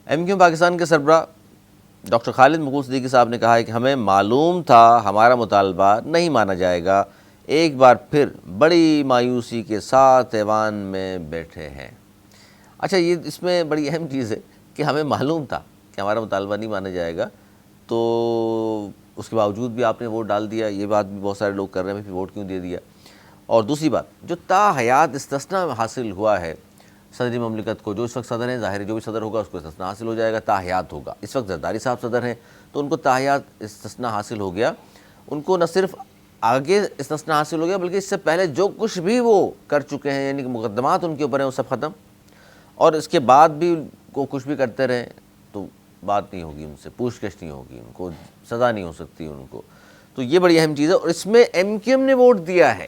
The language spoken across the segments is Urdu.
ایم کیو پاکستان کے سربراہ ڈاکٹر خالد مقبول صدیقی صاحب نے کہا ہے کہ ہمیں معلوم تھا ہمارا مطالبہ نہیں مانا جائے گا، ایک بار پھر بڑی مایوسی کے ساتھ ایوان میں بیٹھے ہیں۔ اچھا، یہ اس میں بڑی اہم چیز ہے کہ ہمیں معلوم تھا کہ ہمارا مطالبہ نہیں مانا جائے گا، تو اس کے باوجود بھی آپ نے ووٹ ڈال دیا۔ یہ بات بھی بہت سارے لوگ کر رہے ہیں، پھر ووٹ کیوں دے دیا؟ اور دوسری بات، جو تا حیات استثناء حاصل ہوا ہے صدر مملکت کو، جو اس وقت صدر ہیں، ظاہر ہے جو بھی صدر ہوگا اس کو استثناء حاصل ہو جائے گا، تا حیات ہوگا۔ اس وقت زرداری صاحب صدر ہیں تو ان کو تا حیات استثناء حاصل ہو گیا۔ ان کو نہ صرف آگے استثناء حاصل ہو گیا بلکہ اس سے پہلے جو کچھ بھی وہ کر چکے ہیں، یعنی کہ مقدمات ان کے اوپر ہیں، وہ سب ختم، اور اس کے بعد بھی کو کچھ بھی کرتے رہیں تو بات نہیں ہوگی، ان سے پوچھ گچھ نہیں ہوگی، ان کو سزا نہیں ہو سکتی ان کو۔ تو یہ بڑی اہم چیز ہے، اور اس میں ایم کیو ایم نے ووٹ دیا ہے۔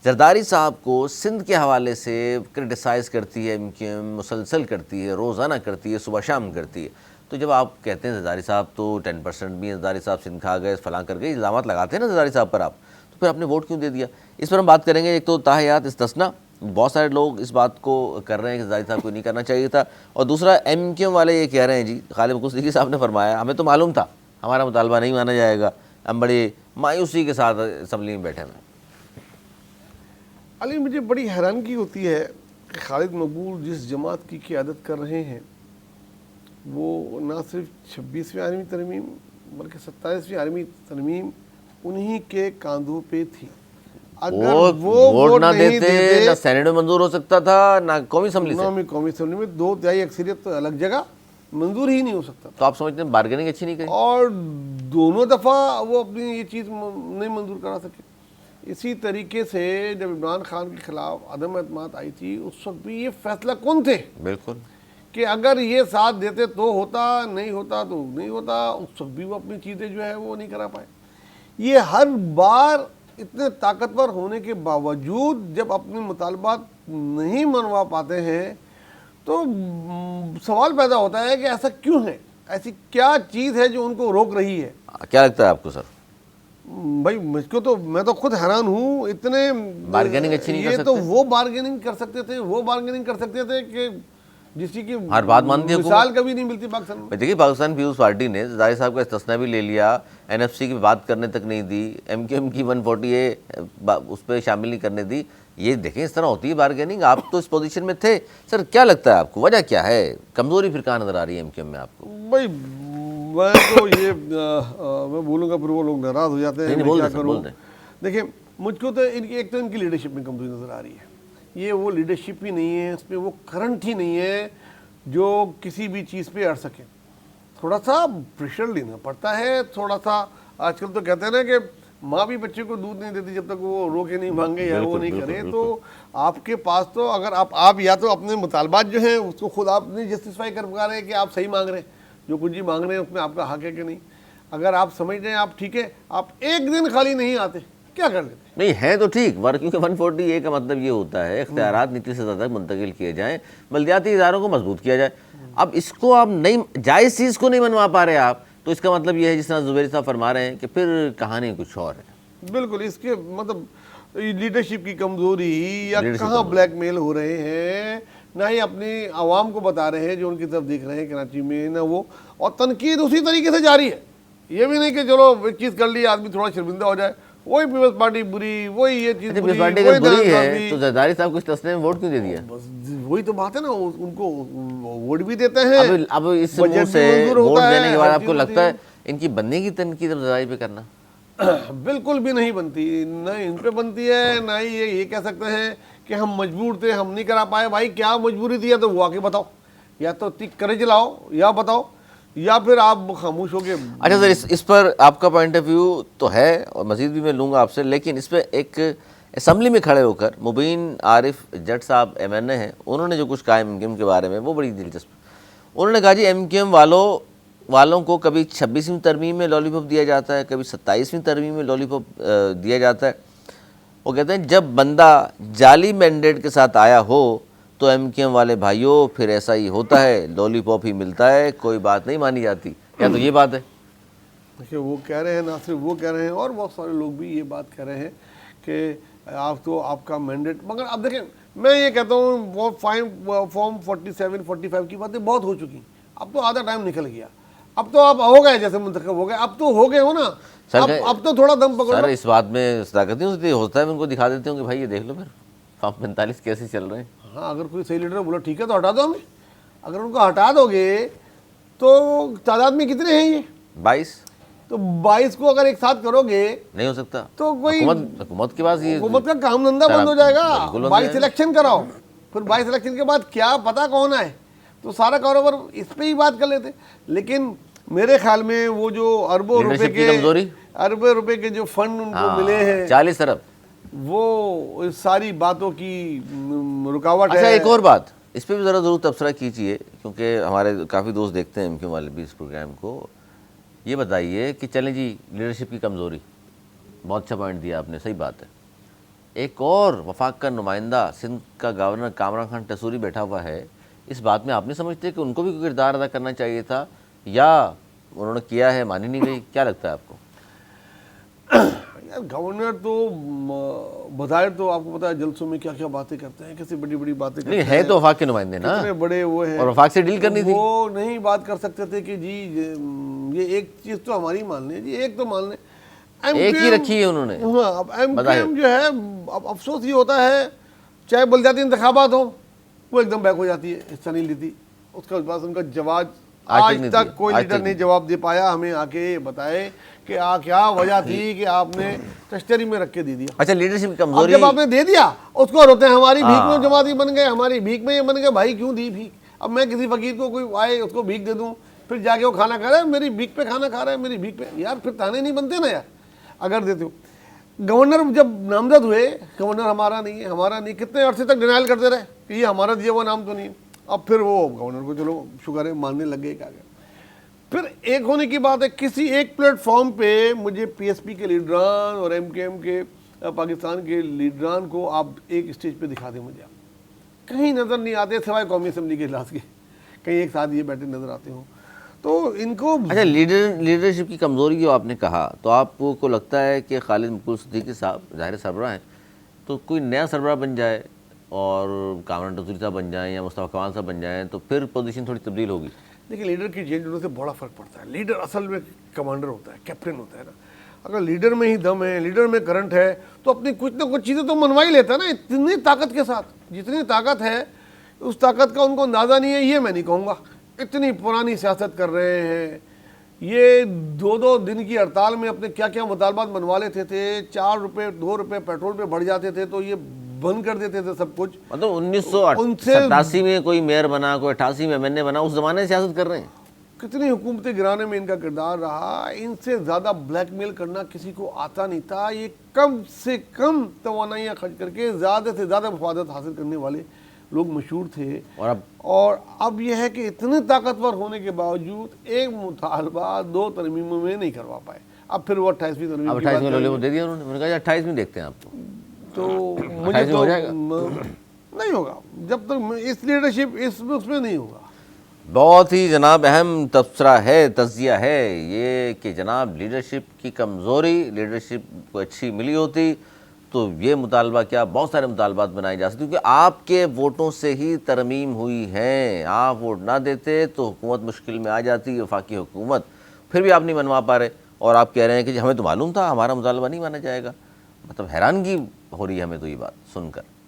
زرداری صاحب کو سندھ کے حوالے سے کرٹیسائز کرتی ہے ایم کیو ایم، مسلسل کرتی ہے، روزانہ کرتی ہے، صبح شام کرتی ہے۔ تو جب آپ کہتے ہیں زرداری صاحب تو 10% بھی زرداری صاحب سندھ کھا گئے، فلاں کر گئے، الزامات لگاتے ہیں نا زرداری صاحب پر آپ، تو پھر آپ نے ووٹ کیوں دے دیا؟ اس پر ہم بات کریں گے۔ ایک تو تا حیات استثناء، بہت سارے لوگ اس بات کو کر رہے ہیں کہ زرداری صاحب کو نہیں کرنا چاہیے تھا، اور دوسرا ایم کیو ایم والے یہ کہہ رہے ہیں جی، خالد مقبول صدیقی صاحب نے فرمایا ہمیں تو معلوم تھا ہمارا مطالبہ نہیں مانا جائے گا، ہم بڑی مایوسی کے ساتھ اسمبلی میں بیٹھے ہیں۔ علی، مجھے بڑی حیرانگی ہوتی ہے کہ خالد مقبول جس جماعت کی قیادت کر رہے ہیں وہ نہ صرف 26ویں آئینی ترمیم بلکہ 27ویں آئینی ترمیم انہی کے کاندھوں پہ تھی۔ اگر وہ ووٹ نہ نہیں دیتے نہ سینیٹ میں منظور ہو سکتا تھا، نہ قومی اسمبلی سے، قومی اسمبلی میں 2/3 اکثریت تو الگ جگہ منظور ہی نہیں ہو سکتا تو آپ سمجھتے ہیں بارگیننگ اچھی نہیں کری؟ اور دونوں دفعہ وہ اپنی یہ چیز نہیں منظور کرا سکے۔ اسی طریقے سے جب عمران خان کے خلاف عدم اعتماد آئی تھی اس وقت بھی یہ فیصلہ کن تھے بالکل کہ اگر یہ ساتھ دیتے تو ہوتا، نہیں ہوتا تو نہیں ہوتا۔ اس وقت بھی وہ اپنی چیزیں جو ہے وہ نہیں کرا پائے۔ یہ ہر بار اتنے طاقتور ہونے کے باوجود جب اپنے مطالبات نہیں منوا پاتے ہیں تو سوال پیدا ہوتا ہے کہ ایسا کیوں ہے، ایسی کیا چیز ہے جو ان کو روک رہی ہے؟ کیا لگتا ہے آپ کو سر؟ بھائی مجھ کو تو میں تو خود حیران ہوں، اتنے بارگیننگ اچھی نہیں کر یہ سکتے؟ تو وہ بارگیننگ کر سکتے تھے، وہ بارگیننگ کر سکتے تھے کہ جس کی ہر بات مانتی ہے مثال کبھی نہیں ملتی پاکستان میں۔ دیکھیے، پاکستان پیپلز پارٹی نے زرداری صاحب کا استثناء بھی لے لیا، این ایف سی کی بات کرنے تک نہیں دی، ایم کیو ایم کی 140 اس پہ شامل نہیں کرنے دی۔ یہ دیکھیں اس طرح ہوتی ہے بارگیننگ۔ آپ تو اس پوزیشن میں تھے سر، کیا لگتا ہے آپ کو وجہ کیا ہے؟ کمزوری پھر کہاں نظر آ رہی ہے ایم کیو ایم میں آپ کو؟ بھائی میں تو یہ میں بولوں گا پھر وہ لوگ ناراض ہو جاتے ہیں، میں کیا کروں۔ دیکھیں مجھ کو تو ایک تو ان کی لیڈرشپ میں کمزوری نظر آ رہی ہے۔ یہ وہ لیڈرشپ ہی نہیں ہے، اس میں وہ کرنٹ ہی نہیں ہے جو کسی بھی چیز پہ اڑ سکے۔ تھوڑا سا پریشر لینا پڑتا ہے، تھوڑا سا آج کل تو کہتے ہیں نا کہ ماں بھی بچے کو دودھ نہیں دیتی جب تک وہ رو کے نہیں مانگے یا وہ نہیں کرے۔ تو آپ کے پاس تو اگر آپ یا تو اپنے مطالبات جو ہیں اس کو خود آپ نہیں جسٹیفائی کر پا رہے ہیں کہ آپ صحیح مانگ رہے ہیں، جو کچھ بھی مانگ رہے ہیں اس میں آپ کا حق ہے کہ نہیں۔ اگر آپ سمجھ رہے ہیں آپ ٹھیک ہے، آپ ایک دن خالی نہیں آتے، کیا کر لیتے؟ نہیں ہے تو ٹھیک، کیونکہ 140 کا مطلب یہ ہوتا ہے اختیارات نیتی سے زیادہ منتقل کیے جائیں، بلدیاتی اداروں کو مضبوط کیا جائے۔ اب اس کو آپ نہیں، جائز چیز کو نہیں منوا پا رہے آپ، تو اس کا مطلب یہ ہے جس طرح زبیر صاحب فرما رہے ہیں کہ پھر کہانی کچھ اور ہے۔ بالکل، اس کے مطلب لیڈرشپ کی کمزوری یا کہاں بلیک میل ہو رہے ہیں، نہ ہی اپنی عوام کو بتا رہے ہیں جو ان کی طرف دیکھ رہے ہیں کراچی میں، نہ وہ، اور تنقید اسی طریقے سے جاری ہے۔ یہ بھی نہیں کہ چلو ایک چیز کر لی آدمی تھوڑا شرمندہ ہو جائے، وہی پیپلز پارٹی بری، وہی یہ چیز بری، پیپلز پارٹی اگر بری ہے تو زرداری صاحب کو اس تسلیم میں ووٹ کیوں دے دیا؟ وہی تو بات ہے نا، ان کو ووٹ بھی دیتے ہیں۔ اب اس منہ سے ووٹ دینے کے بعد آپ کو لگتا ہے ان کی بننے کی تنقید زرداری پہ کرنا؟ بالکل بھی نہیں بنتی، نہ ان پہ بنتی ہے، نہ ہی یہ کہہ سکتے ہیں کہ ہم مجبور تھے، ہم نہیں کرا پائے۔ بھائی کیا مجبوری تھی؟ تو وہ آ کے بتاؤ، یا تو کرج لاؤ یا بتاؤ، یا پھر آپ خاموش ہو کے۔ اچھا سر، اس پر آپ کا پوائنٹ آف ویو تو ہے اور مزید بھی میں لوں گا آپ سے، لیکن اس پہ ایک اسمبلی میں کھڑے ہو کر مبین عارف جٹ صاحب ایم این اے ہیں، انہوں نے جو کچھ کہا ایم کیو ایم کے بارے میں وہ بڑی دلچسپ۔ انہوں نے کہا جی ایم کیو ایم والوں کو کبھی 26ویں ترمیم میں لالی پاپ دیا جاتا ہے، کبھی 27ویں ترمیم میں لالی پاپ دیا جاتا ہے۔ وہ کہتے ہیں جب بندہ جعلی مینڈیٹ کے ساتھ آیا ہو تو ایم کیو ایم والے بھائیوں پھر ایسا ہی ہوتا ہے، لالی پاپ ہی ملتا ہے، کوئی بات نہیں مانی جاتی۔ کیا تو یہ بات ہے؟ دیکھیے وہ کہہ رہے ہیں، نہ صرف وہ کہہ رہے ہیں اور بہت سارے لوگ بھی یہ بات کہہ رہے ہیں کہ آپ تو آپ کا مینڈیٹ، مگر اب دیکھیں میں یہ کہتا ہوں وہ فارم 47 45 کی باتیں بہت ہو چکی ہیں۔ اب تو آدھا ٹائم نکل گیا, اب تو آپ ہو گئے جیسے منتخب ہو گئے, اب تو ہو گئے ہو نا, اب تو تھوڑا دم پکڑو. سر اس بات میں صداقت نہیں ہوتی, ہوتا ہے ان کو دکھا دیتے ہوں کہ بھائی یہ دیکھ لو پھر فارم 45 کیسے چل رہے ہیں. ہاں اگر کوئی صحیح لیڈر بولا ٹھیک ہے تو ہٹا دو ہمیں, اگر ان کو ہٹا دو گے تو تعداد میں کتنے ہیں یہ 22 تو 22 کو اگر ایک ساتھ کرو گے نہیں ہو سکتا. تو کوئی حکومت کے پاس یہ حکومت کا کام دھندا بند ہو جائے گا. بالکل بند 22 الیکشن کراؤ, پھر 22 الیکشن کے بعد کیا پتا کون آئے, تو سارا کاروبار اس پہ ہی بات کر لیتے. لیکن میرے خیال میں وہ جو اربوں روپے کے جو فنڈ ان کو ملے ہیں 40 ارب, وہ اس ساری باتوں کی رکاوٹ ہے. اچھا ایک اور بات اس پہ بھی ذرا ضرور تبصرہ کیجیے, کیونکہ ہمارے کافی دوست دیکھتے ہیں MQ والے بھی اس پروگرام کو. یہ بتائیے کہ چلیں جی لیڈرشپ کی کمزوری, بہت اچھا پوائنٹ دیا آپ نے, صحیح بات ہے. ایک اور وفاق کا نمائندہ سندھ کا گورنر کامران خان ٹسوری بیٹھا ہوا ہے, اس بات میں آپ نہیں سمجھتے کہ ان کو بھی کوئی کردار ادا کرنا چاہیے تھا, یا انہوں نے کیا ہے مانی نہیں گئی؟ کیا لگتا ہے آپ کو؟ یار گورنر تو بظاہر تو آپ کو پتا ہے جلسوں میں کیا کیا باتیں کرتے ہیں, کیسے بڑی بڑی باتیں کرتے ہیں. نہیں ہے تو وفاق کے نمائندے نا, اتنے بڑے وہ ہیں, اور وفاق سے ڈیل کرنی تھی. وہ نہیں بات کر سکتے تھے کہ جی یہ ایک چیز تو ہماری مان لیں, جی ایک تو مان لیں, ایک ہی رکھی ہے انہوں نے. ہاں اب MQM جو ہے, اب افسوس یہ ہوتا ہے چاہے بلدیاتی انتخابات ہوں وہ ایک دم بیک ہو جاتی ہے, حصہ نہیں لیتی. اس کا پاس ان کا جواب آج تک کوئی لیڈر نہیں جواب دے پایا ہمیں آ کے بتائے کہ کیا وجہ تھی کہ آپ نے کشتری میں رکھ کے دے دیا. اچھا لیڈرشپ کی اب کمزوری, جب آپ نے دے دیا اس کو روتے ہیں ہماری بھیک میں جماعتی بن گئے, ہماری بھیک میں یہ بن گئے. بھائی کیوں دی بھیک؟ اب میں کسی فقیر کو کوئی آئے اس کو بھیک دے دوں, پھر جا کے وہ کھانا کھا رہا ہے میری بھیک پہ کھانا کھا رہا ہے میری بھیک پہ, یار پھر تانے نہیں بنتے نا یار اگر دیتے ہو. گورنر جب نامزد ہوئے, گورنر ہمارا نہیں ہے ہمارا نہیں, کتنے عرصے تک ڈینائل کرتے رہے کہ یہ ہمارا دیا ہوا نام تو نہیں ہے. اب پھر وہ گورنر کو چلو شکر ہے ماننے لگ گئے. کیا گیا پھر ایک ہونے کی بات ہے, کسی ایک پلیٹ فارم پہ مجھے PSP کے لیڈران اور MKM کے پاکستان کے لیڈران کو آپ ایک اسٹیج پہ دکھا دیں, مجھے کہیں نظر نہیں آتے سوائے قومی اسمبلی کے اجلاس کے, کہیں ایک ساتھ یہ بیٹھے نظر آتے ہوں. تو ان کو اچھا لیڈرشپ کی کمزوری جو آپ نے کہا, تو آپ کو لگتا ہے کہ خالد مقبول صدیقی صاحب ظاہر سربراہ ہیں, تو کوئی نیا سربراہ بن جائے اور کامران ٹسوری صاحب بن جائیں یا مصطفیٰ کمال صاحب بن جائیں تو پھر پوزیشن تھوڑی تبدیل ہوگی؟ دیکھیں لیڈر کی چینج ہونے سے بڑا فرق پڑتا ہے. لیڈر اصل میں کمانڈر ہوتا ہے, کیپٹن ہوتا ہے نا. اگر لیڈر میں ہی دم ہے, لیڈر میں کرنٹ ہے, تو اپنی کچھ نہ کچھ چیزیں تو منوا ہی لیتا ہے نا. اتنی طاقت کے ساتھ, جتنی طاقت ہے اس طاقت کا ان کو اندازہ نہیں ہے, یہ میں نہیں کہوں گا. اتنی پرانی سیاست کر رہے ہیں یہ, 2 دن کی ہڑتال میں اپنے کیا کیا مطالبات منوا لیتے تھے. 4 روپے 2 روپے پیٹرول پہ بڑھ جاتے تھے تو یہ بند کر دیتے تھے سب کچھ. مطلب 1987 میں کوئی میئر بنا, کوئی 88 میں MNA بنا, اس زمانے سے سیاست کر رہے ہیں. کتنی حکومتیں گرانے میں ان کا کردار رہا. ان سے زیادہ بلیک میل کرنا کسی کو آتا نہیں تھا. یہ کم سے کم توانائیاں خرچ کر کے زیادہ سے زیادہ مفادات حاصل کرنے والے لوگ مشہور تھے. اور اب یہ ہے کہ اتنے طاقتور ہونے کے باوجود ایک مطالبہ 2 ترمیموں میں نہیں کروا پائے. اب پھر وہ 28ویں ترمیم اب 28 میں دے دیا انہوں نے, میں نے کہا 28 میں دیکھتے ہیں آپ کو, تو مجھے تو نہیں ہوگا جب تک اس لیڈرشپ اس میں نہیں ہوگا. بہت ہی جناب اہم تبصرہ ہے, تجزیہ ہے یہ کہ جناب لیڈرشپ کی کمزوری, لیڈرشپ کو اچھی ملی ہوتی تو یہ مطالبہ کیا بہت سارے مطالبات بنائے جا سکتے, کیونکہ آپ کے ووٹوں سے ہی ترمیم ہوئی ہیں. آپ ووٹ نہ دیتے تو حکومت مشکل میں آ جاتی, وفاقی حکومت, پھر بھی آپ نہیں منوا پا رہے اور آپ کہہ رہے ہیں کہ ہمیں تو معلوم تھا ہمارا مطالبہ نہیں مانا جائے گا. مطلب حیرانگی ہو رہی ہے ہمیں تو یہ بات سن کر.